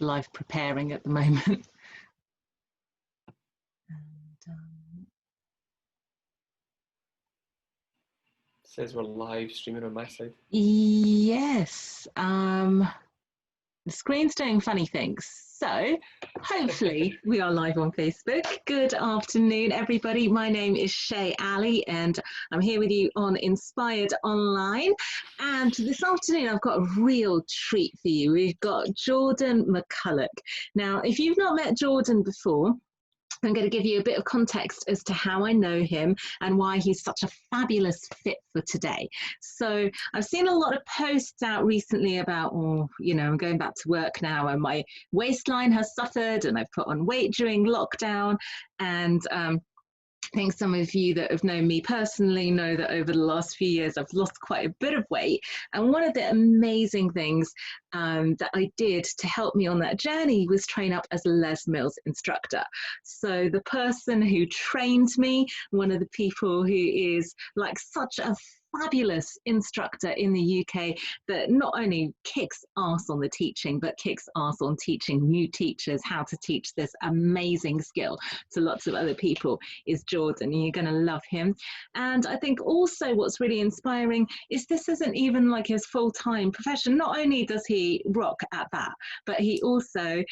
live preparing at the moment. And, says we're live streaming on my side. yes, the screen's doing funny things. So hopefully we are live on Facebook. Good afternoon, everybody. My name is Shay Ali, and I'm here with you on Inspired Online. And this afternoon, I've got a real treat for you. We've got Jordan McCulloch. Now, if you've not met Jordan before, I'm going to give you a bit of context as to how I know him and why he's such a fabulous fit for today. So I've seen a lot of posts out recently about, oh, you know, I'm going back to work now and my waistline has suffered and I've put on weight during lockdown. And I think some of you that have known me personally know that over the last few years I've lost quite a bit of weight, and one of the amazing things that I did to help me on that journey was train up as a Les Mills instructor. So the person who trained me, one of the people who is like such a fabulous instructor in the UK that not only kicks ass on the teaching, but kicks ass on teaching new teachers how to teach this amazing skill to lots of other people, is Jordan. You're going to love him. And I think also what's really inspiring is this isn't even like his full-time profession. Not only does he rock at that, but he also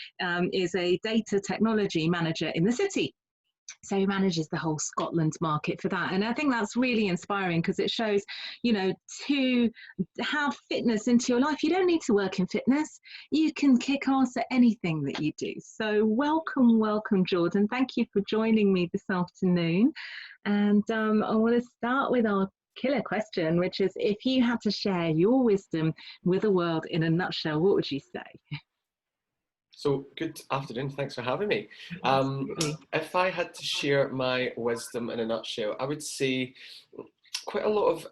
is a data technology manager in the city. So he manages the whole Scotland market for that. And I think that's really inspiring because it shows, you know, to have fitness into your life, you don't need to work in fitness. You can kick ass at anything that you do. So welcome, welcome, Jordan. Thank you for joining me this afternoon. And I want to start with our killer question, which is, if you had to share your wisdom with the world in a nutshell, what would you say? So good afternoon, thanks for having me. If I had to share my wisdom in a nutshell, I would say quite a lot of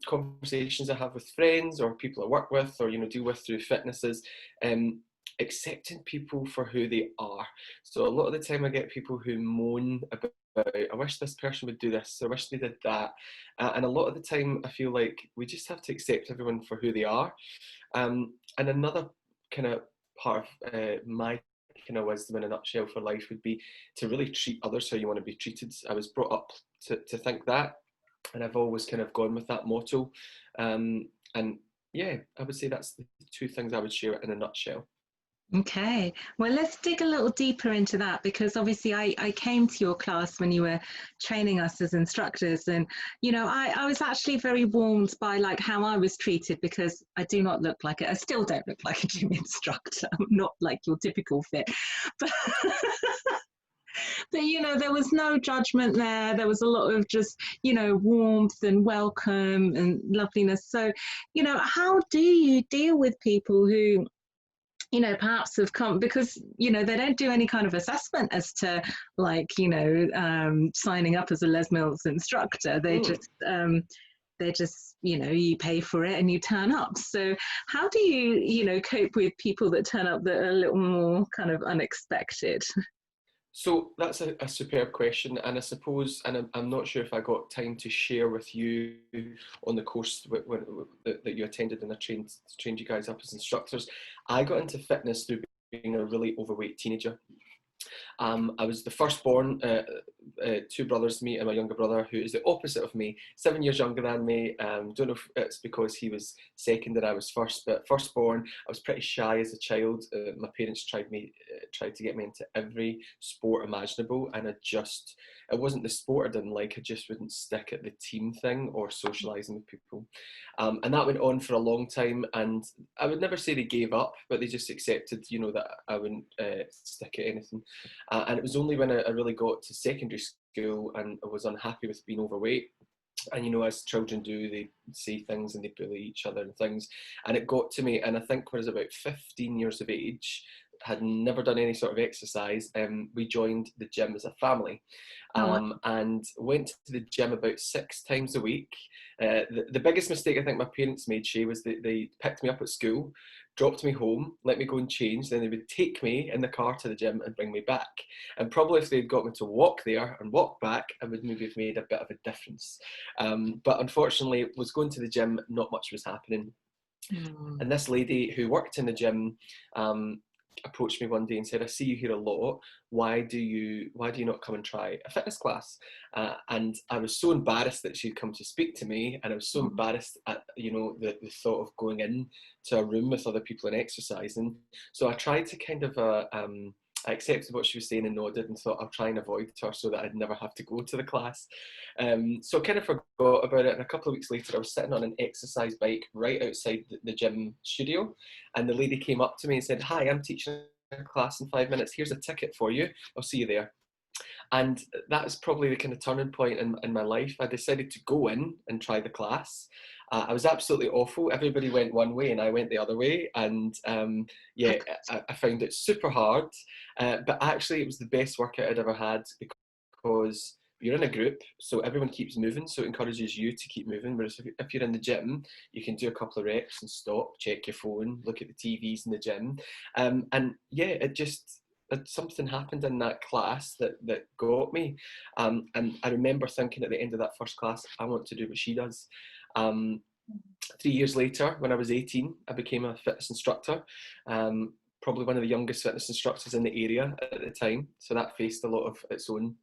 conversations I have with friends or people I work with or, you know, deal with through fitnesses, accepting people for who they are. So a lot of the time I get people who moan about, I wish this person would do this, I wish they did that. And a lot of the time I feel like we just have to accept everyone for who they are. And another kind of part of my kind of wisdom in a nutshell for life would be to really treat others how you want to be treated. I was brought up to think that, and I've always kind of gone with that motto. And yeah, I would say that's the two things I would share in a nutshell. Okay, well, let's dig a little deeper into that, because obviously I came to your class when you were training us as instructors, and you know I was actually very warmed by like how I was treated, because I do not look like it. I still don't look like a gym instructor. I'm not like your typical fit, but but you know, there was no judgment there. There was a lot of just, you know, warmth and welcome and loveliness. So, you know, how do you deal with people who, you know, perhaps have come because, you know, they don't do any kind of assessment as to like, you know, signing up as a Les Mills instructor. They just, you know, you pay for it and you turn up. So how do you, you know, cope with people that turn up that are a little more kind of unexpected? So that's a superb question, and I suppose, and I'm not sure if I got time to share with you on the course that you attended, and I trained you guys up as instructors. I got into fitness through being a really overweight teenager. I was the firstborn, two brothers, me and my younger brother, who is the opposite of me, 7 years younger than me. Don't know if it's because he was second and I was first, but firstborn. I was pretty shy as a child. My parents tried to get me into every sport imaginable, and it wasn't the sport I didn't like, I just wouldn't stick at the team thing or socialising with people. And that went on for a long time, and I would never say they gave up, but they just accepted, you know, that I wouldn't stick at anything. And it was only when I really got to secondary school and I was unhappy with being overweight. And, you know, as children do, they say things and they bully each other and things. And it got to me, and I think when I was about 15 years of age, had never done any sort of exercise, we joined the gym as a family, and went to the gym about 6 times a week. The biggest mistake I think my parents made, Shay, was that they picked me up at school, dropped me home, let me go and change, then they would take me in the car to the gym and bring me back. And probably if they'd got me to walk there and walk back, I would maybe have made a bit of a difference. But unfortunately, was going to the gym, not much was happening. And this lady who worked in the gym approached me one day and said, "I see you here a lot. Why do you not come and try a fitness class?" And I was so embarrassed that she'd come to speak to me, and I was so embarrassed at the thought of going in to a room with other people and exercising. So I tried to kind of I accepted what she was saying and nodded and thought I'll try and avoid her so that I'd never have to go to the class. So I kind of forgot about it, and a couple of weeks later I was sitting on an exercise bike right outside the gym studio, and the lady came up to me and said, "Hi, I'm teaching a class in 5 minutes. Here's a ticket for you. I'll see you there." And that's probably the kind of turning point in my life. I decided to go in and try the class. I was absolutely awful. Everybody went one way and I went the other way. And yeah, I found it super hard. But actually, it was the best workout I'd ever had because you're in a group, so everyone keeps moving, so it encourages you to keep moving. Whereas if you're in the gym, you can do a couple of reps and stop, check your phone, look at the TVs in the gym. And yeah, something happened in that class that got me. And I remember thinking at the end of that first class, I want to do what she does. 3 years later, when I was 18, I became a fitness instructor. Probably one of the youngest fitness instructors in the area at the time. So that faced a lot of its own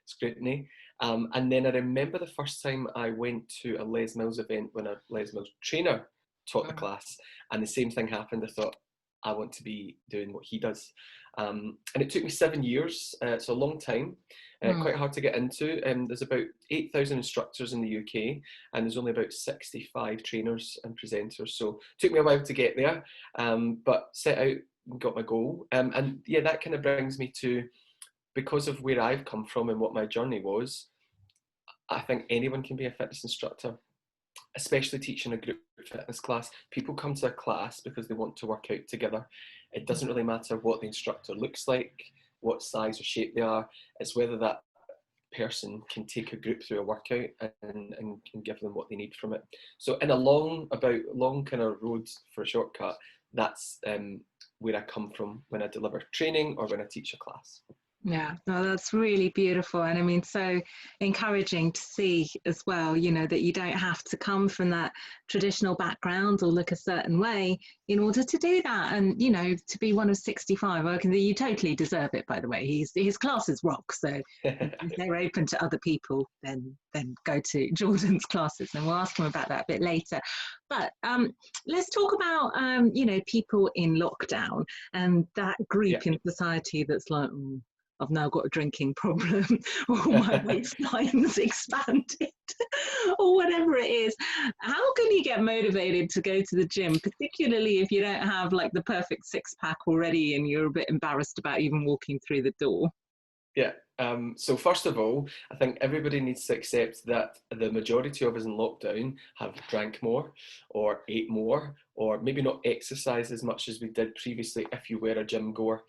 scrutiny. And then I remember the first time I went to a Les Mills event when a Les Mills trainer taught the class, and the same thing happened. I thought, I want to be doing what he does. And it took me 7 years. It's a long time, quite hard to get into. There's about 8,000 instructors in the UK, and there's only about 65 trainers and presenters. So it took me a while to get there, but set out and got my goal. And yeah, that kind of brings me to, because of where I've come from and what my journey was, I think anyone can be a fitness instructor, especially teaching a group fitness class. People come to a class because they want to work out together. It doesn't really matter what the instructor looks like, what size or shape they are. It's whether that person can take a group through a workout and give them what they need from it. So in a long kind of road for a shortcut, that's where I come from when I deliver training or when I teach a class. Yeah, no, that's really beautiful. And I mean, so encouraging to see as well, that you don't have to come from that traditional background or look a certain way in order to do that. And, to be one of 65, you totally deserve it, by the way. His classes rock. So if they're open to other people, then go to Jordan's classes, and we'll ask him about that a bit later. But let's talk about, people in lockdown and that group in society that's like, I've now got a drinking problem, or my waistline's expanded, or whatever it is. How can you get motivated to go to the gym, particularly if you don't have like the perfect six-pack already and you're a bit embarrassed about even walking through the door? Yeah. So first of all, I think everybody needs to accept that the majority of us in lockdown have drank more or ate more, or maybe not exercised as much as we did previously if you were a gym goer.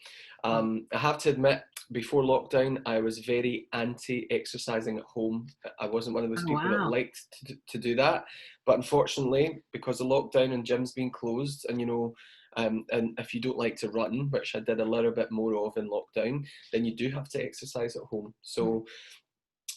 I have to admit, before lockdown, I was very anti-exercising at home. I wasn't one of those people that liked to do that. But unfortunately, because of lockdown and gyms being closed, and and if you don't like to run, which I did a little bit more of in lockdown, then you do have to exercise at home. So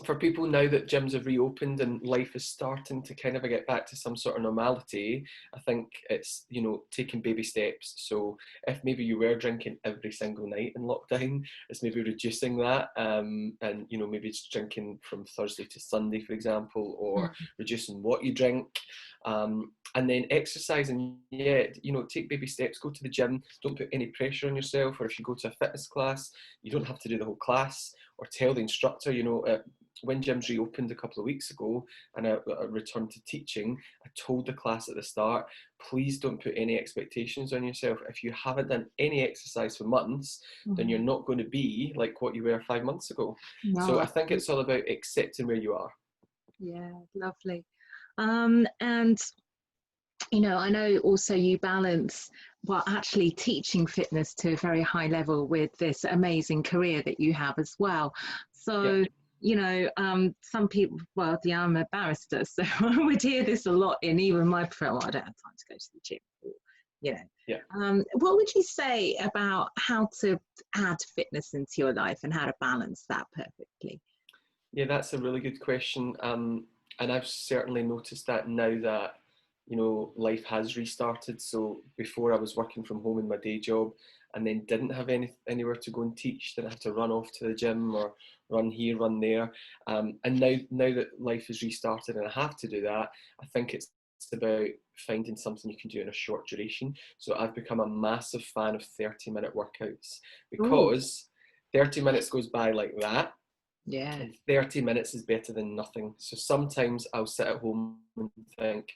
for people now that gyms have reopened and life is starting to kind of get back to some sort of normality, I think it's, taking baby steps. So if maybe you were drinking every single night in lockdown, it's maybe reducing that, and, maybe it's drinking from Thursday to Sunday, for example, or reducing what you drink. And then exercising, take baby steps, go to the gym, don't put any pressure on yourself. Or if you go to a fitness class, you don't have to do the whole class, or tell the instructor, when gyms reopened a couple of weeks ago and I returned to teaching, I told the class at the start, please don't put any expectations on yourself. If you haven't done any exercise for months, then you're not going to be like what you were 5 months ago. No, so I think it's all about accepting where you are. Yeah, lovely. And I know also you balance, actually teaching fitness to a very high level with this amazing career that you have as well. So, some people, I'm a barrister, so I would hear this a lot in even my profession. I don't have time to go to the gym. What would you say about how to add fitness into your life and how to balance that perfectly? Yeah, that's a really good question. And I've certainly noticed that now that life has restarted. So before I was working from home in my day job, and then didn't have anywhere to go and teach, didn't have to run off to the gym or run here, run there. And now that life is restarted and I have to do that, I think it's about finding something you can do in a short duration. So I've become a massive fan of 30-minute workouts, Ooh, because 30 minutes goes by like that, yeah. and 30 minutes is better than nothing. So sometimes I'll sit at home and think,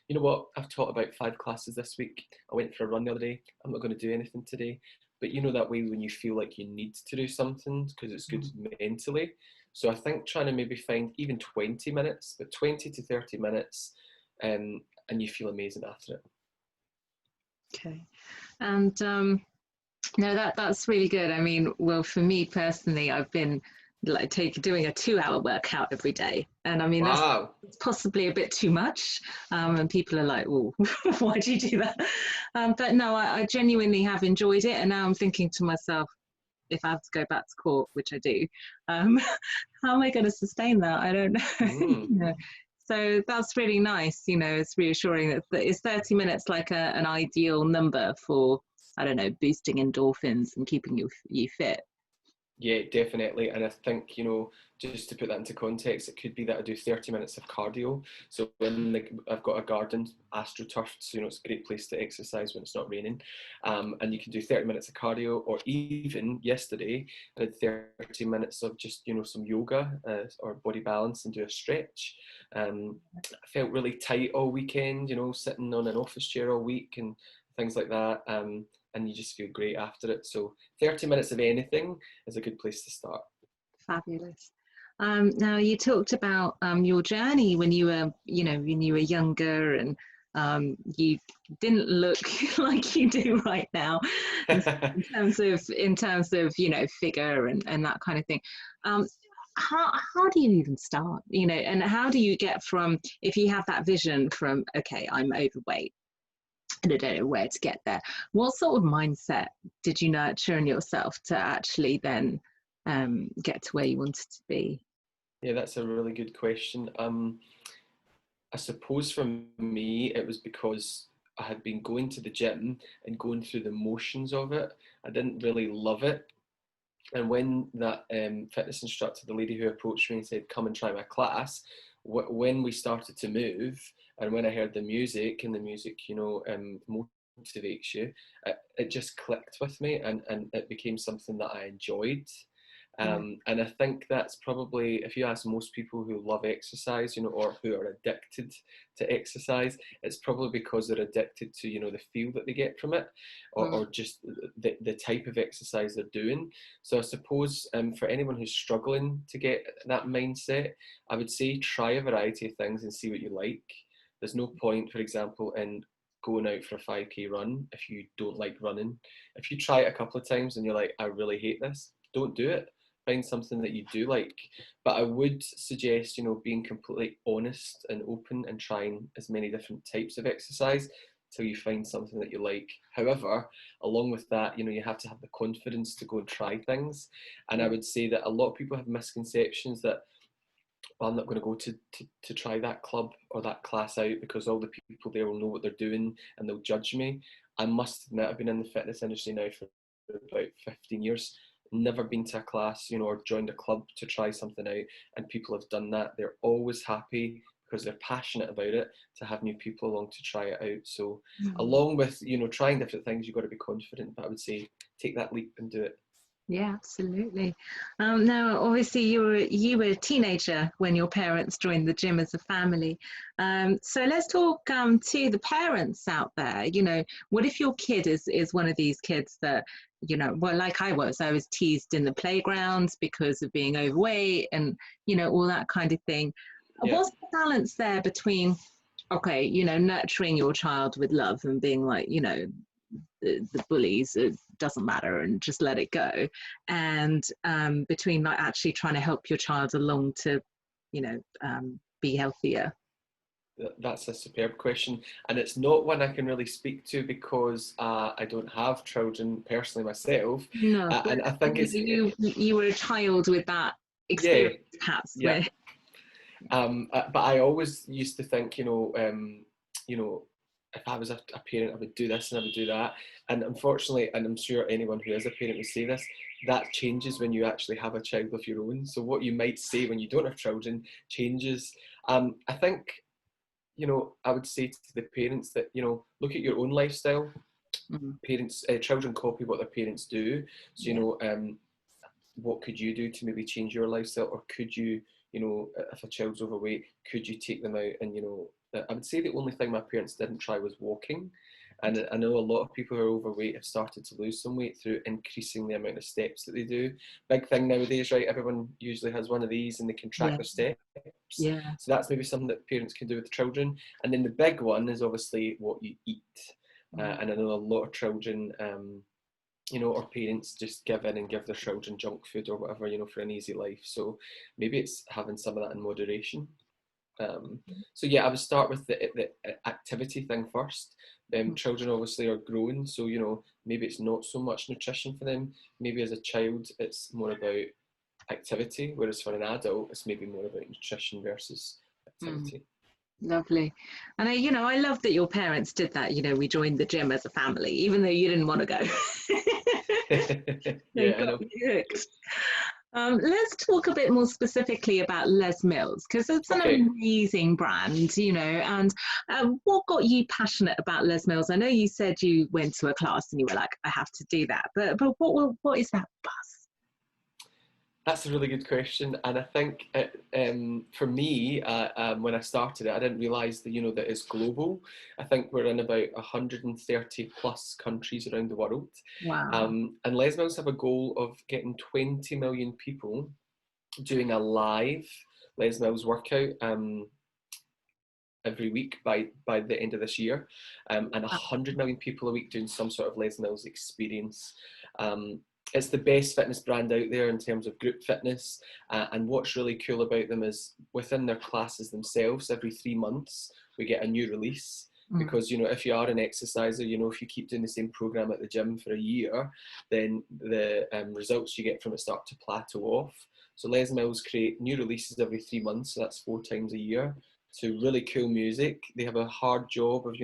you know what, I've taught about 5 classes this week. I went for a run the other day. I'm not going to do anything today. But you know that way when you feel like you need to do something because it's good mentally. So I think trying to maybe find even 20 minutes, but 20 to 30 minutes, and you feel amazing after it. Okay. And no, that's really good. I mean, well, for me personally, I've been like doing a 2-hour workout every day, and I mean that's Wow. possibly a bit too much. And people are like, "Oh, why do you do that?" But no, I genuinely have enjoyed it, and now I'm thinking to myself, if I have to go back to court, which I do, um, how am I going to sustain that? I don't know. Mm. You know. So that's really nice. You know, it's reassuring that is 30 minutes like an ideal number for, I don't know, boosting endorphins and keeping you fit. Yeah, definitely. And I think, just to put that into context, it could be that I do 30 minutes of cardio. So I've got a garden, astroturfed, so it's a great place to exercise when it's not raining. And you can do 30 minutes of cardio, or even yesterday, I did 30 minutes of just, some yoga or body balance and do a stretch. I felt really tight all weekend, sitting on an office chair all week and things like that. And you just feel great after it. So 30 minutes of anything is a good place to start. Fabulous. Now you talked about your journey when you were, when you were younger, and you didn't look like you do right now, in terms of figure and that kind of thing. How do you even start? And how do you get from, if you have that vision from, okay, I'm overweight and I don't know where to get there, what sort of mindset did you nurture in yourself to actually then get to where you wanted to be? Yeah, that's a really good question. I suppose for me, it was because I had been going to the gym and going through the motions of it. I didn't really love it. And when that fitness instructor, the lady who approached me and said, come and try my class, when we started to move, and when I heard the music, and the music, motivates you, it just clicked with me, and it became something that I enjoyed. Yeah. And I think that's probably, if you ask most people who love exercise, or who are addicted to exercise, it's probably because they're addicted to, the feel that they get from it, or just the type of exercise they're doing. So I suppose for anyone who's struggling to get that mindset, I would say try a variety of things and see what you like. There's no point, for example, in going out for a 5K run if you don't like running. If you try it a couple of times and you're like, I really hate this, don't do it. Find something that you do like. But I would suggest, being completely honest and open and trying as many different types of exercise till you find something that you like. However, along with that, you have to have the confidence to go and try things. And I would say that a lot of people have misconceptions that, well, I'm not going to go to try that club or that class out because all the people there will know what they're doing and they'll judge me. I must admit, I've been in the fitness industry now for about 15 years, never been to a class, or joined a club to try something out, and people have done that. They're always happy because they're passionate about it to have new people along to try it out. So along with, trying different things, you've got to be confident, but I would say take that leap and do it. Yeah, absolutely. Now, obviously, you were a teenager when your parents joined the gym as a family. So let's talk to the parents out there. What if your kid is one of these kids that, well, like I was teased in the playgrounds because of being overweight and, all that kind of thing. Yeah. What's the balance there between, okay, nurturing your child with love and being like, the bullies, it doesn't matter and just let it go, and between like actually trying to help your child along to be healthier? That's a superb question, and it's not one I can really speak to because I don't have children personally myself. No, but And I think you were a child with that yeah, experience, perhaps. yeah. Where But I always used to think, if I was a parent, I would do this and I would do that. And unfortunately, and I'm sure anyone who is a parent would say this, that changes when you actually have a child of your own. So what you might say when you don't have children changes. I think, I would say to the parents that, look at your own lifestyle. Parents, children copy what their parents do. So, what could you do to maybe change your lifestyle? Or could you, if a child's overweight, could you take them out and, I would say the only thing my parents didn't try was walking. And I know a lot of people who are overweight have started to lose some weight through increasing the amount of steps that they do. Big thing nowadays, right? Everyone usually has one of these and they can track their steps. Yeah. So that's maybe something that parents can do with the children. And then the big one is obviously what you eat. And I know a lot of children, or parents just give in and give their children junk food or whatever, for an easy life. So maybe it's having some of that in moderation. So yeah, I would start with the activity thing first. Children obviously are growing, so maybe it's not so much nutrition for them. Maybe as a child it's more about activity, whereas for an adult it's maybe more about nutrition versus activity. Lovely. And I love that your parents did that. We joined the gym as a family, even though you didn't want to go. They Yeah, I know. got you hooked. Let's talk a bit more specifically about Les Mills, because it's an amazing brand, and what got you passionate about Les Mills? I know you said you went to a class and you were like, I have to do that, but what is that buzz? That's a really good question, and I think for me, when I started it, I didn't realise that that it's global. I think we're in about 130 plus countries around the world. Wow! And Les Mills have a goal of getting 20 million people doing a live Les Mills workout every week by the end of this year, and 100 million people a week doing some sort of Les Mills experience. It's the best fitness brand out there in terms of group fitness, and what's really cool about them is within their classes themselves, every 3 months we get a new release. Because if you are an exerciser, if you keep doing the same program at the gym for a year, then the results you get from it start to plateau off. So Les Mills create new releases every 3 months, so that's 4 times a year, to really cool music. They have a hard job of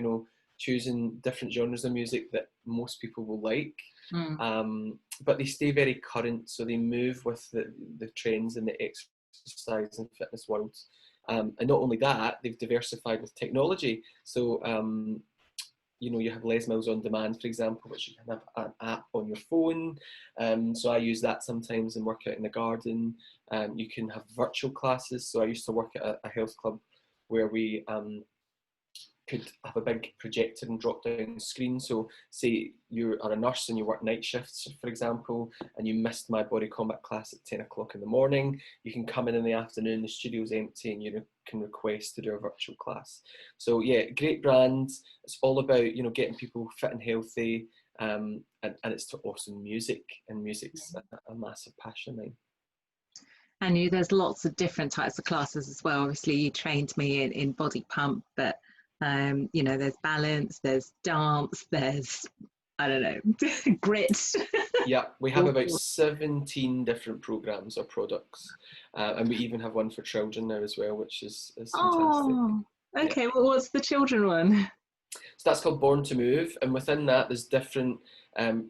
choosing different genres of music that most people will like. But they stay very current, so they move with the trends in the exercise and fitness world. And not only that, they've diversified with technology. So you have Les Mills On Demand, for example, which you can have an app on your phone. So I use that sometimes and work out in the garden. You can have virtual classes. So I used to work at a health club where we could have a big projector and drop down screen. So say you are a nurse and you work night shifts, for example, and you missed my body combat class at 10 o'clock in the morning, you can come in the afternoon, the studio's empty, and you can request to do a virtual class. So yeah, great brand. It's all about, getting people fit and healthy, and it's to awesome music, and music's a massive passion of mine. And there's lots of different types of classes as well. Obviously you trained me in body pump, but there's balance, there's dance, there's, I don't know, grit. Yeah, we have about 17 different programs or products, and we even have one for children now as well, which is fantastic. Oh, okay. Yeah. Well, what's the children one? So that's called Born to Move, and within that there's different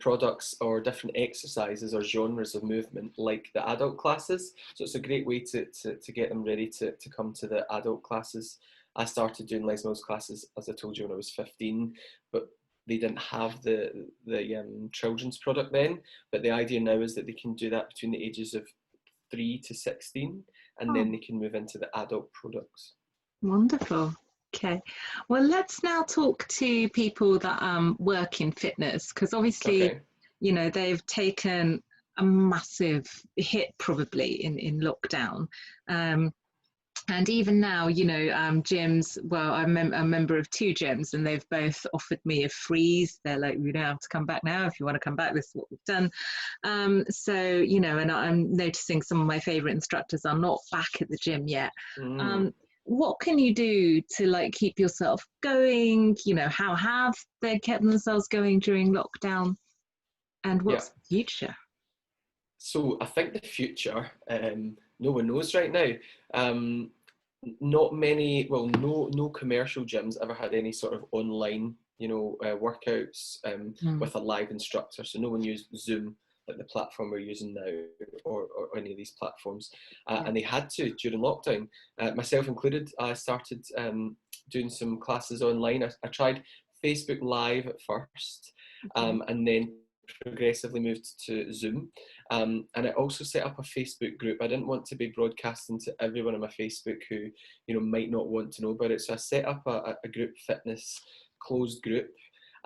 products or different exercises or genres of movement like the adult classes. So it's a great way to get them ready to come to the adult classes. I started doing Les Mills classes, as I told you, when I was 15, but they didn't have the children's product then. But the idea now is that they can do that between the ages of 3 to 16, and then they can move into the adult products. Wonderful. Okay. Well, let's now talk to people that work in fitness, because obviously, they've taken a massive hit probably in lockdown. And even now, gyms, well, I'm a member of 2 gyms and they've both offered me a freeze. They're like, we don't have to come back now. If you want to come back, this is what we've done. So, and I'm noticing some of my favorite instructors are not back at the gym yet. What can you do to keep yourself going? How have they kept themselves going during lockdown? And what's the future? So I think the future, no one knows right now. not many, well, no commercial gyms ever had any sort of online, workouts with a live instructor. So no one used Zoom, like the platform we're using now, or any of these platforms. And they had to during lockdown, myself included. I started doing some classes online. I tried Facebook Live at first, and then progressively moved to Zoom. And I also set up a Facebook group. I didn't want to be broadcasting to everyone on my Facebook who, might not want to know about it. So I set up a group fitness closed group,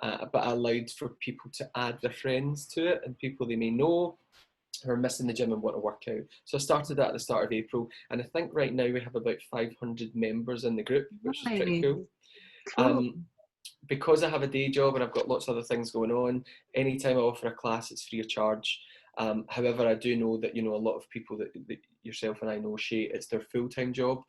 but I allowed for people to add their friends to it and people they may know who are missing the gym and want to work out. So I started that at the start of April, and I think right now we have about 500 members in the group, which is pretty cool. Cool. Because I have a day job and I've got lots of other things going on, anytime I offer a class, it's free of charge. However, I do know that, a lot of people that yourself and I know, Shay, it's their full-time job.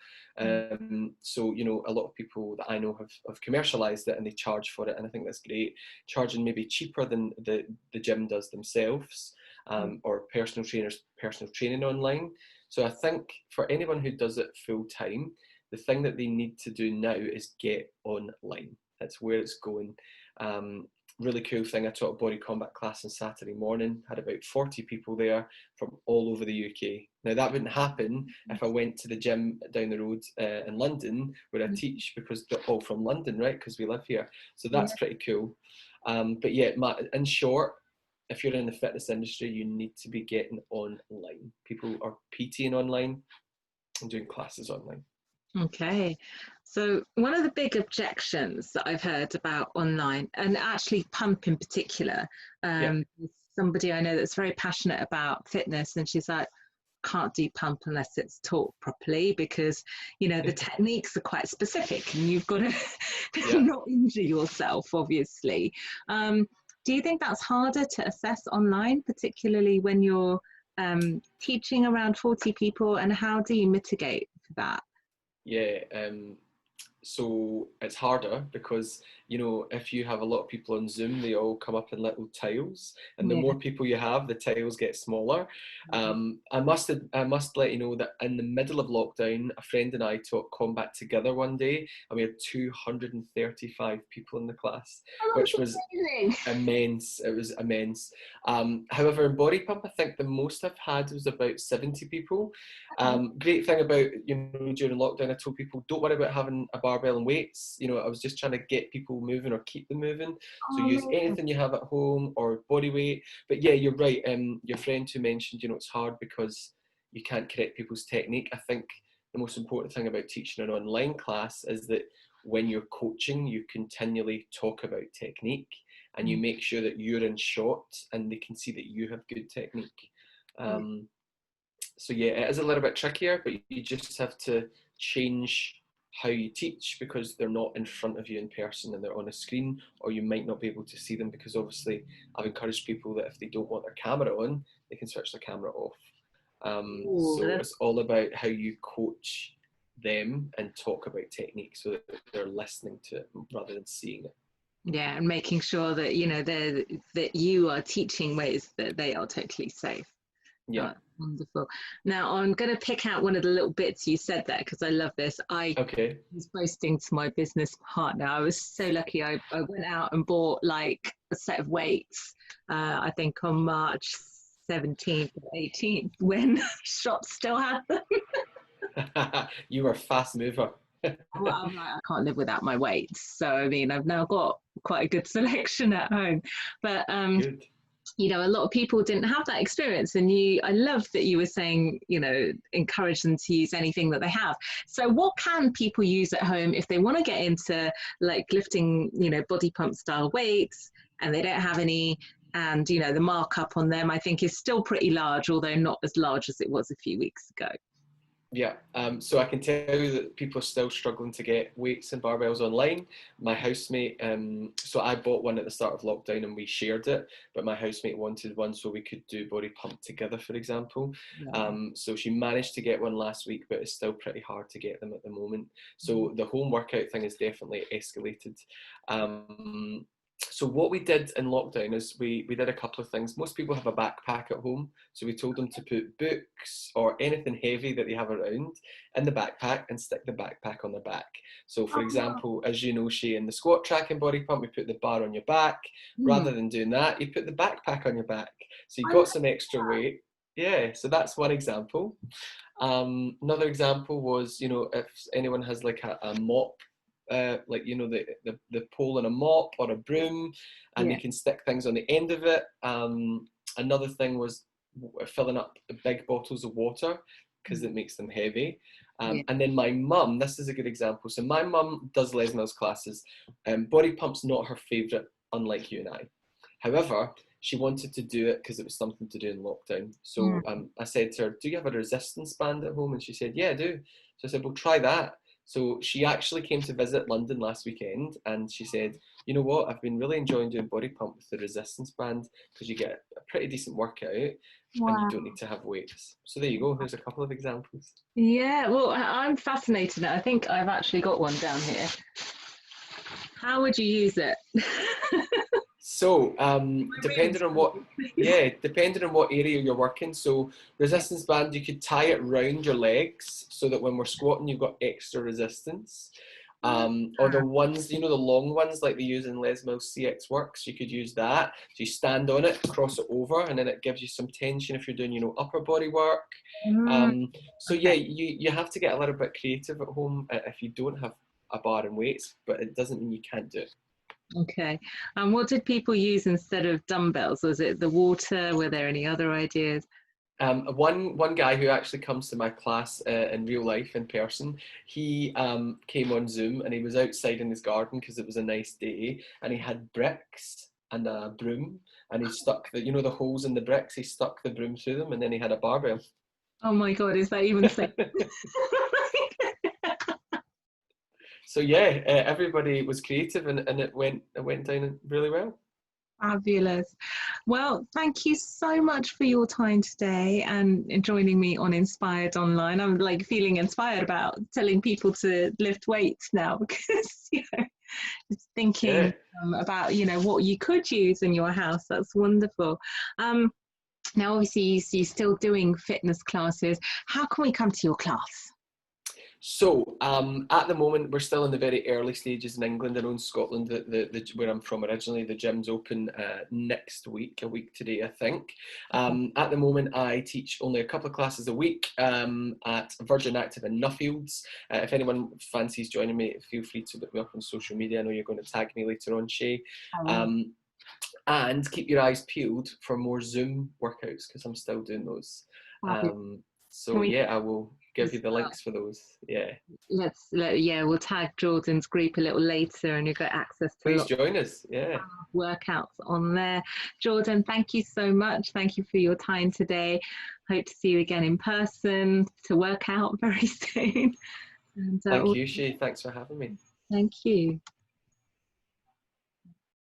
So, a lot of people that I know have commercialised it and they charge for it. And I think that's great. Charging maybe cheaper than the gym does themselves, or personal trainers, personal training online. So I think for anyone who does it full-time, the thing that they need to do now is get online. That's where it's going. Really cool thing, I taught a body combat class on Saturday morning, had about 40 people there from all over the UK. Now that wouldn't happen if I went to the gym down the road in London where I teach, because they're all from London, right? Because we live here. So that's pretty cool. But yeah, in short, if you're in the fitness industry, you need to be getting online. People are PTing online and doing classes online. Okay. So one of the big objections that I've heard about online, and actually pump in particular, somebody I know that's very passionate about fitness, and she's like, can't do pump unless it's taught properly, because the techniques are quite specific and you've got to not injure yourself, obviously. Do you think that's harder to assess online, particularly when you're teaching around 40 people, and how do you mitigate that? Yeah, so it's harder because, if you have a lot of people on Zoom, they all come up in little tiles, and the more people you have, the tiles get smaller. I must let you know that in the middle of lockdown, a friend and I taught combat together one day, and we had 235 people in the class, which was immense. It was immense. However, in body pump, I think the most I've had was about 70 people. Great thing about, during lockdown, I told people, don't worry about having a barbell and weights. I was just trying to get people moving or keep them moving. So use anything you have at home or body weight. But yeah, you're right. Your friend who mentioned, it's hard because you can't correct people's technique. I think the most important thing about teaching an online class is that when you're coaching, you continually talk about technique, and you make sure that you're in shot and they can see that you have good technique. So yeah, it is a little bit trickier, but you just have to change how you teach, because they're not in front of you in person and they're on a screen, or you might not be able to see them, because obviously I've encouraged people that if they don't want their camera on, they can switch their camera off. So it's all about how you coach them and talk about technique so that they're listening to it rather than seeing it. Yeah, and making sure that that you are teaching ways that they are totally safe. Yeah. Oh, wonderful. Now I'm going to pick out one of the little bits you said there, because I love this. I was boasting to my business partner. I was so lucky. I went out and bought like a set of weights, I think on March 17th or 18th, when shops still had them. You were a fast mover. Well, I'm like, I can't live without my weights. So, I mean, I've now got quite a good selection at home. But Good. A lot of people didn't have that experience, and I love that you were saying, encourage them to use anything that they have. So what can people use at home if they want to get into like lifting, body pump style weights, and they don't have any, and the markup on them I think is still pretty large, although not as large as it was a few weeks ago. Yeah, so I can tell you that people are still struggling to get weights and barbells online. My housemate, so I bought one at the start of lockdown and we shared it, but my housemate wanted one so we could do body pump together, for example. So she managed to get one last week, but it's still pretty hard to get them at the moment. So the home workout thing is definitely escalated. So what we did in lockdown is we did a couple of things. Most people have a backpack at home, so we told them to put books or anything heavy that they have around in the backpack and stick the backpack on their back. So for example, as you know, Shay, in the squat track and body pump, we put the bar on your back. Rather than doing that, you put the backpack on your back. So you got some extra weight. Yeah, so that's one example. Another example was, you know, if anyone has like a mop, like, you know, the pole and a mop or a broom, and they can stick things on the end of it. Another thing was filling up big bottles of water because it makes them heavy. And then my mum, this is a good example. So my mum does Les Mills classes. Body pump's not her favourite, unlike you and I. However, she wanted to do it because it was something to do in lockdown. So I said to her, do you have a resistance band at home? And she said, yeah, I do. So I said, well, try that. So she actually came to visit London last weekend, and she said, you know what, I've been really enjoying doing body pump with the resistance band because you get a pretty decent workout and you don't need to have weights. So there you go, there's a couple of examples. Yeah, well, I'm fascinated. I think I've actually got one down here. How would you use it? So depending on what area you're working, so resistance band, you could tie it round your legs so that when we're squatting you've got extra resistance. Or the ones, you know, the long ones like they use in Les Mills CX Works, you could use that. So you stand on it, cross it over, and then it gives you some tension if you're doing, you know, upper body work. So yeah, you have to get a little bit creative at home if you don't have a bar and weights, but it doesn't mean you can't do it. Okay. And what did people use instead of dumbbells? Was it the water? Were there any other ideas? One guy who actually comes to my class in real life, in person, he came on Zoom and he was outside in his garden because it was a nice day, and he had bricks and a broom, and he stuck the, you know, the holes in the bricks, he stuck the broom through them, and then he had a barbell. Oh my God, is that even safe? So yeah, everybody was creative, and it went down really well. Fabulous. Well, thank you so much for your time today and joining me on Inspired Online. I'm like feeling inspired about telling people to lift weights now because, you know, just thinking about, you know, what you could use in your house. That's wonderful. Now, obviously, you're still doing fitness classes. How can we come to your class? So at the moment, we're still in the very early stages in England. I know in Scotland, where I'm from originally, the gym's open next week, a week today, I think. At the moment, I teach only a couple of classes a week at Virgin Active in Nuffields. If anyone fancies joining me, feel free to look me up on social media. I know you're going to tag me later on, Shay. And keep your eyes peeled for more Zoom workouts because I'm still doing those. So yeah, I will give you the links for those. Yeah. We'll tag Jordan's group a little later, and you've got access to. Please join us. Yeah. Workouts on there. Jordan, thank you so much. Thank you for your time today. Hope to see you again in person to work out very soon. And, thank you, Shay. Thanks for having me. Thank you.